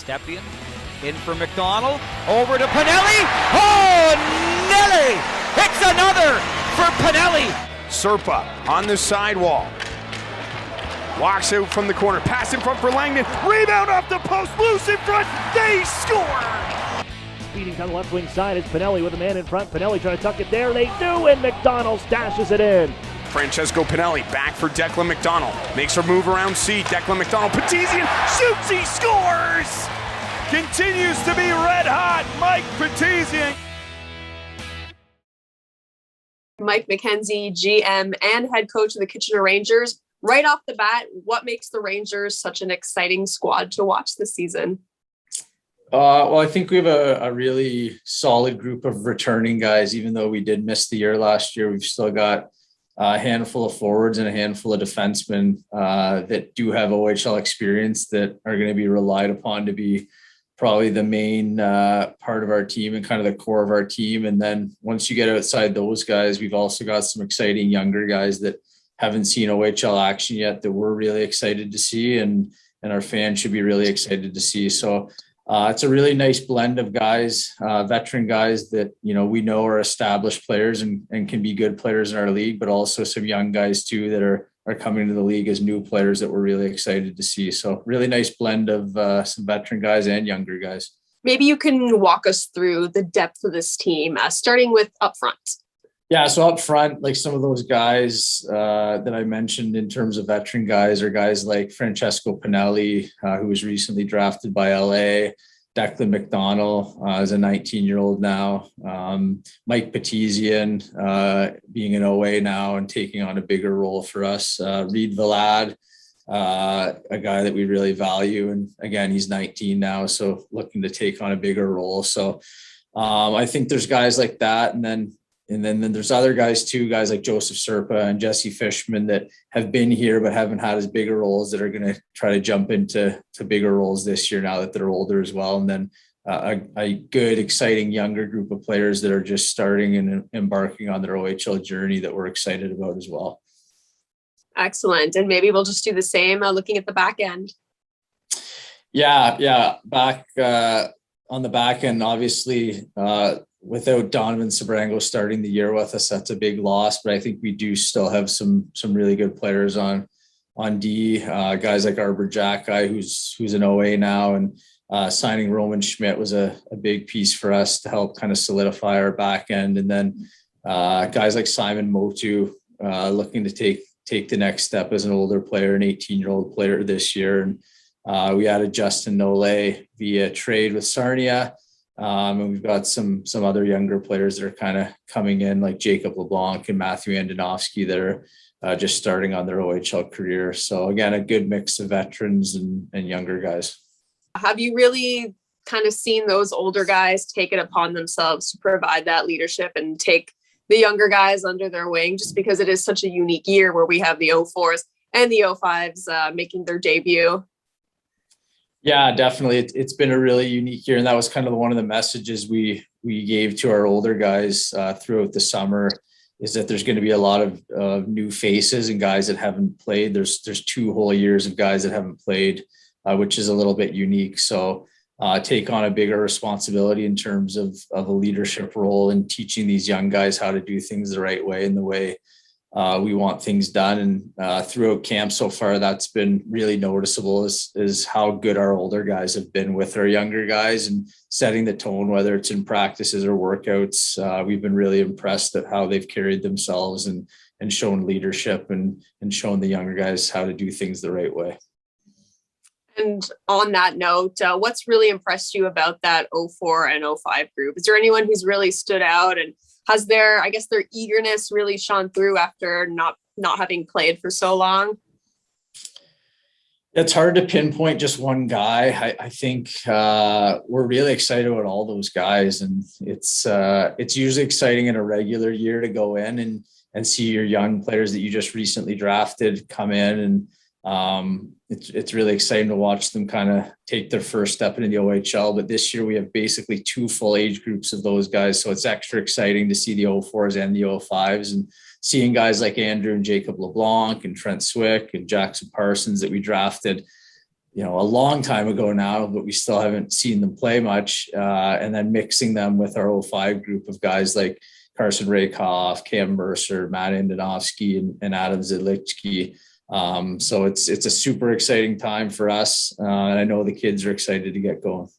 Stepien in for McDonald, over to Pinelli. Oh, Nelly! It's another for Pinelli. Serpa on the sidewall. Walks out from the corner, pass in front for Langdon, rebound off the post, loose in front, they score! Speeding down the left wing side is Pinelli with a man in front. Pinelli trying to tuck it there, they do, and McDonald stashes it in. Francesco Pinelli back for Declan McDonald, makes her move around C. Declan McDonald, Petizian shoots, he scores! Continues to be red hot, Mike Petizian. Mike McKenzie, GM and head coach of the Kitchener Rangers. Right off the bat, what makes the Rangers such an exciting squad to watch this season? Well, I think we have a really solid group of returning guys. Even though we did miss the year last year, we've still got a handful of forwards and a handful of defensemen that do have OHL experience that are going to be relied upon to be probably the main part of our team and kind of the core of our team. And then once you get outside those guys, we've also got some exciting younger guys that haven't seen OHL action yet that we're really excited to see, and our fans should be really excited to see. So it's a really nice blend of guys, veteran guys that, you know, we know are established players and can be good players in our league, but also some young guys too that are coming to the league as new players that we're really excited to see. So really nice blend of some veteran guys and younger guys. Maybe you can walk us through the depth of this team, starting with up front. Yeah, so up front, like some of those guys that I mentioned in terms of veteran guys are guys like Francesco Pinelli, who was recently drafted by LA. Declan McDonald is a 19-year-old now. Mike Petizian being an OA now and taking on a bigger role for us. Reed Vlad, a guy that we really value. And again, he's 19 now, so looking to take on a bigger role. So I think there's guys like that. And then there's other guys too, guys like Joseph Serpa and Jesse Fishman that have been here but haven't had as bigger roles that are going to try to jump into bigger roles this year now that they're older as well. And then a good, exciting younger group of players that are just starting and embarking on their OHL journey that we're excited about as well. Excellent. And maybe we'll just do the same looking at the back end. Yeah. Back on the back end, obviously, without Donovan Sabrango starting the year with us, that's a big loss. But I think we do still have some really good players on D. Guys like Arbor Jack, who's an OA now, and signing Roman Schmidt was a big piece for us to help kind of solidify our back end. And then guys like Simon Motu looking to take the next step as an older player, an 18-year-old player this year. And we added Justin Nole via trade with Sarnia. And we've got some other younger players that are kind of coming in, like Jacob LeBlanc and Matthew Andonovsky that are just starting on their OHL career. So again, a good mix of veterans and younger guys. Have you really kind of seen those older guys take it upon themselves to provide that leadership and take the younger guys under their wing, just because it is such a unique year where we have the 04s and the 05s making their debut? Yeah, definitely. It's been a really unique year. And that was kind of one of the messages we gave to our older guys throughout the summer, is that there's going to be a lot of new faces and guys that haven't played. There's 2 whole years of guys that haven't played, which is a little bit unique. So take on a bigger responsibility in terms of a leadership role and teaching these young guys how to do things the right way and the way we want things done. And throughout camp so far, that's been really noticeable is how good our older guys have been with our younger guys and setting the tone, whether it's in practices or workouts. We've been really impressed at how they've carried themselves and shown leadership and shown the younger guys how to do things the right way. And on that note, what's really impressed you about that 04 and 05 group? Is there anyone who's really stood out, and has their eagerness really shone through after not having played for so long? It's hard to pinpoint just one guy. I think we're really excited about all those guys, and it's usually exciting in a regular year to go in and see your young players that you just recently drafted come in, and it's really exciting to watch them kind of take their first step into the OHL. But this year we have basically 2 full age groups of those guys. So it's extra exciting to see the 04s and the 05s, and seeing guys like Andrew and Jacob LeBlanc and Trent Swick and Jackson Parsons that we drafted a long time ago now, but we still haven't seen them play much. And then mixing them with our 05 group of guys like Carson Rakoff, Cam Mercer, Matt Andonovski, and Adam Zilichki. So it's a super exciting time for us. And I know the kids are excited to get going.